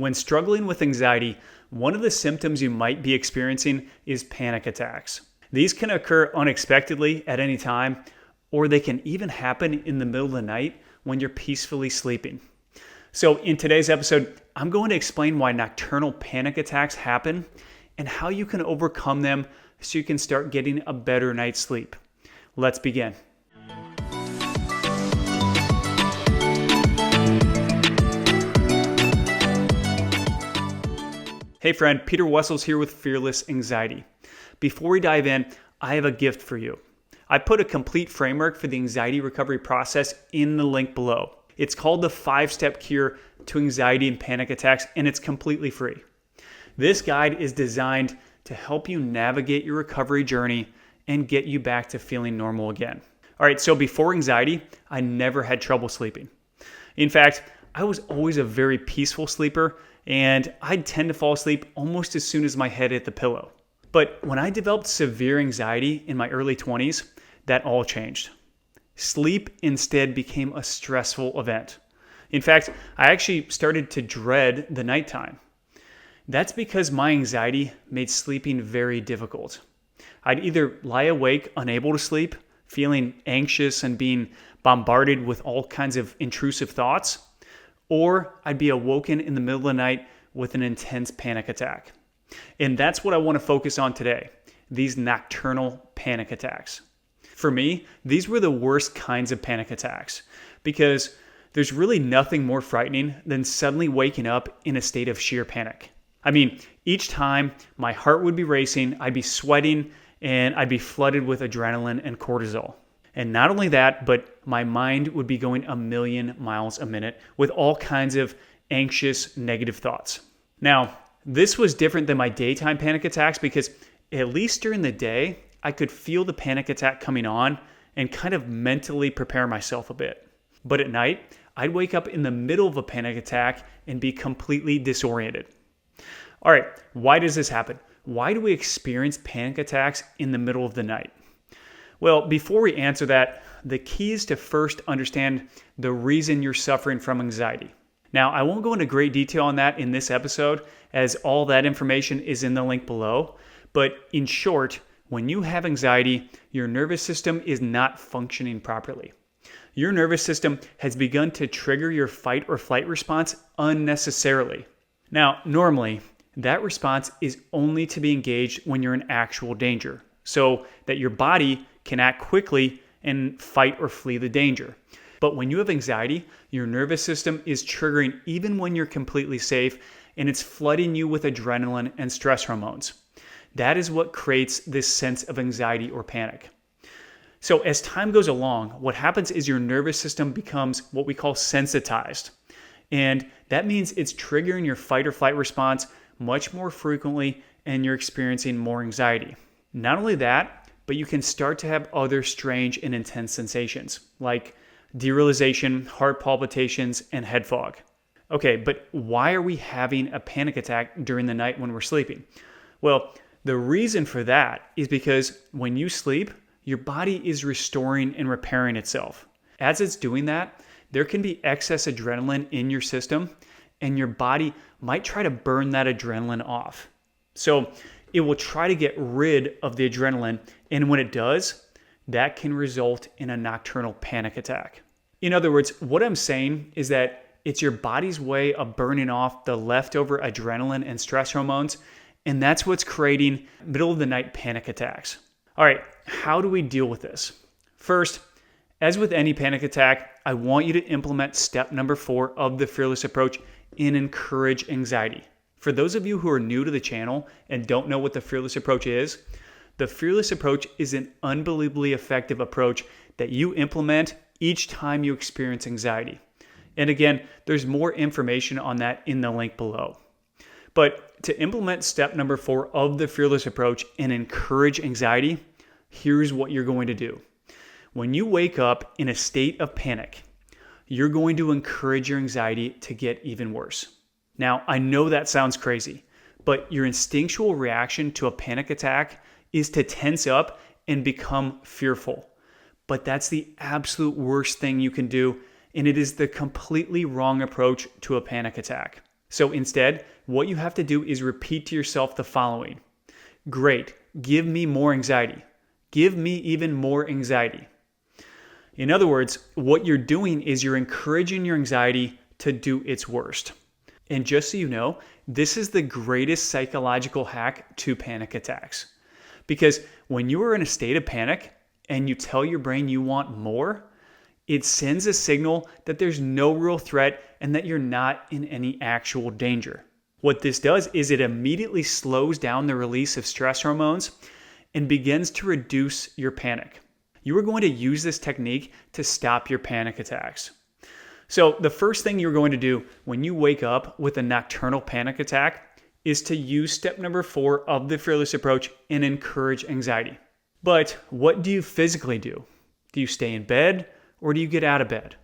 When struggling with anxiety, one of the symptoms you might be experiencing is panic attacks. These can occur unexpectedly at any time, or they can even happen in the middle of the night when you're peacefully sleeping. So in today's episode, I'm going to explain why nocturnal panic attacks happen and how you can overcome them so you can start getting a better night's sleep. Let's begin. Hey friend, Peter Wessels here with Fearless Anxiety. Before we dive in, I have a gift for you. I put a complete framework for the anxiety recovery process in the link below. It's called the 5-Step Cure to Anxiety and Panic Attacks, and it's completely free. This guide is designed to help you navigate your recovery journey and get you back to feeling normal again. All right, so before anxiety, I never had trouble sleeping. In fact, I was always a very peaceful sleeper, and I'd tend to fall asleep almost as soon as my head hit the pillow. But when I developed severe anxiety in my early 20s, that all changed. Sleep instead became a stressful event. In fact, I actually started to dread the nighttime. That's because my anxiety made sleeping very difficult. I'd either lie awake, unable to sleep, feeling anxious and being bombarded with all kinds of intrusive thoughts, or I'd be awoken in the middle of the night with an intense panic attack. And that's what I want to focus on today, these nocturnal panic attacks. For me, these were the worst kinds of panic attacks because there's really nothing more frightening than suddenly waking up in a state of sheer panic. I mean, each time my heart would be racing, I'd be sweating, and I'd be flooded with adrenaline and cortisol. And not only that, but my mind would be going a million miles a minute with all kinds of anxious, negative thoughts. Now, this was different than my daytime panic attacks because at least during the day, I could feel the panic attack coming on and kind of mentally prepare myself a bit. But at night, I'd wake up in the middle of a panic attack and be completely disoriented. All right, why does this happen? Why do we experience panic attacks in the middle of the night? Well, before we answer that, the key is to first understand the reason you're suffering from anxiety. Now, I won't go into great detail on that in this episode, as all that information is in the link below. But in short, when you have anxiety, your nervous system is not functioning properly. Your nervous system has begun to trigger your fight or flight response unnecessarily. Now, normally, that response is only to be engaged when you're in actual danger, so that your body can act quickly and fight or flee the danger. But when you have anxiety, your nervous system is triggering even when you're completely safe, and it's flooding you with adrenaline and stress hormones. That is what creates this sense of anxiety or panic. So as time goes along, what happens is your nervous system becomes what we call sensitized. And that means it's triggering your fight or flight response much more frequently, and you're experiencing more anxiety. Not only that, but you can start to have other strange and intense sensations like derealization, heart palpitations, and head fog. Okay, but why are we having a panic attack during the night when we're sleeping? Well, the reason for that is because when you sleep, your body is restoring and repairing itself. As it's doing that, there can be excess adrenaline in your system, and your body might try to burn that adrenaline off. So it will try to get rid of the adrenaline, and when it does, that can result in a nocturnal panic attack. In other words, what I'm saying is that it's your body's way of burning off the leftover adrenaline and stress hormones, and that's what's creating middle of the night panic attacks. All right, how do we deal with this? First, as with any panic attack, I want you to implement step number 4 of the Fearless approach and encourage anxiety. For those of you who are new to the channel and don't know what the Fearless approach is, the Fearless approach is an unbelievably effective approach that you implement each time you experience anxiety. And again, there's more information on that in the link below. But to implement step number 4 of the Fearless approach and encourage anxiety, here's what you're going to do. When you wake up in a state of panic, you're going to encourage your anxiety to get even worse. Now, I know that sounds crazy, but your instinctual reaction to a panic attack is to tense up and become fearful. But that's the absolute worst thing you can do, and it is the completely wrong approach to a panic attack. So instead, what you have to do is repeat to yourself the following. Great, give me more anxiety. Give me even more anxiety. In other words, what you're doing is you're encouraging your anxiety to do its worst. And just so you know, this is the greatest psychological hack to panic attacks. Because when you are in a state of panic and you tell your brain you want more, it sends a signal that there's no real threat and that you're not in any actual danger. What this does is it immediately slows down the release of stress hormones and begins to reduce your panic. You are going to use this technique to stop your panic attacks. So the first thing you're going to do when you wake up with a nocturnal panic attack is to use step number 4 of the Fearless approach and encourage anxiety. But what do you physically do? Do you stay in bed or do you get out of bed?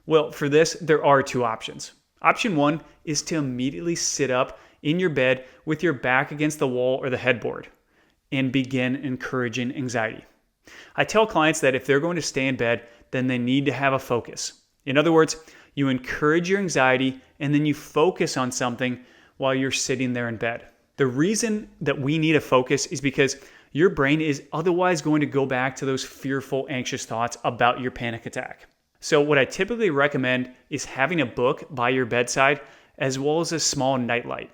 Well, for this, there are 2 options. Option 1 is to immediately sit up in your bed with your back against the wall or the headboard and begin encouraging anxiety. I tell clients that if they're going to stay in bed, then they need to have a focus. In other words, you encourage your anxiety and then you focus on something while you're sitting there in bed. The reason that we need a focus is because your brain is otherwise going to go back to those fearful, anxious thoughts about your panic attack. So what I typically recommend is having a book by your bedside as well as a small nightlight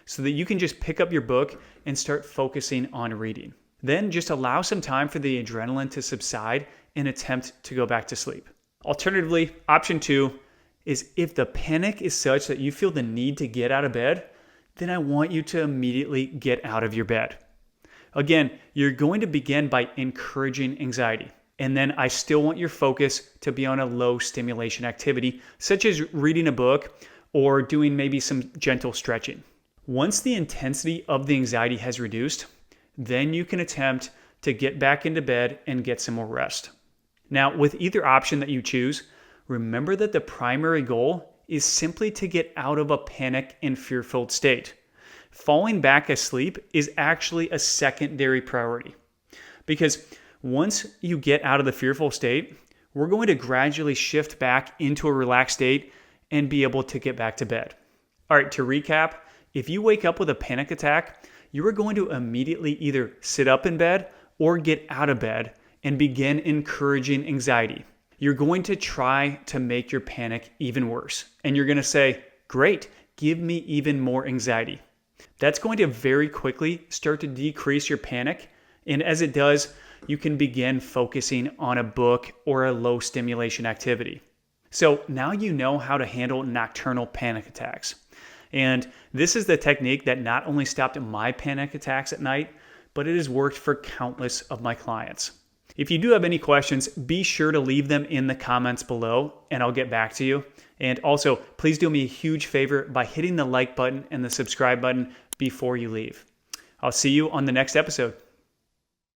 so that you can just pick up your book and start focusing on reading. Then just allow some time for the adrenaline to subside and attempt to go back to sleep. Alternatively, option 2 is if the panic is such that you feel the need to get out of bed, then I want you to immediately get out of your bed. Again, you're going to begin by encouraging anxiety. And then I still want your focus to be on a low stimulation activity, such as reading a book or doing maybe some gentle stretching. Once the intensity of the anxiety has reduced, then you can attempt to get back into bed and get some more rest. Now, with either option that you choose, remember that the primary goal is simply to get out of a panic and fear-filled state. Falling back asleep is actually a secondary priority. Because once you get out of the fearful state, we're going to gradually shift back into a relaxed state and be able to get back to bed. All right, to recap, if you wake up with a panic attack, you are going to immediately either sit up in bed or get out of bed and begin encouraging anxiety. You're going to try to make your panic even worse. And you're going to say, great, give me even more anxiety. That's going to very quickly start to decrease your panic. And as it does, you can begin focusing on a book or a low stimulation activity. So now you know how to handle nocturnal panic attacks. And this is the technique that not only stopped my panic attacks at night, but it has worked for countless of my clients. If you do have any questions, be sure to leave them in the comments below and I'll get back to you. And also, please do me a huge favor by hitting the like button and the subscribe button before you leave. I'll see you on the next episode.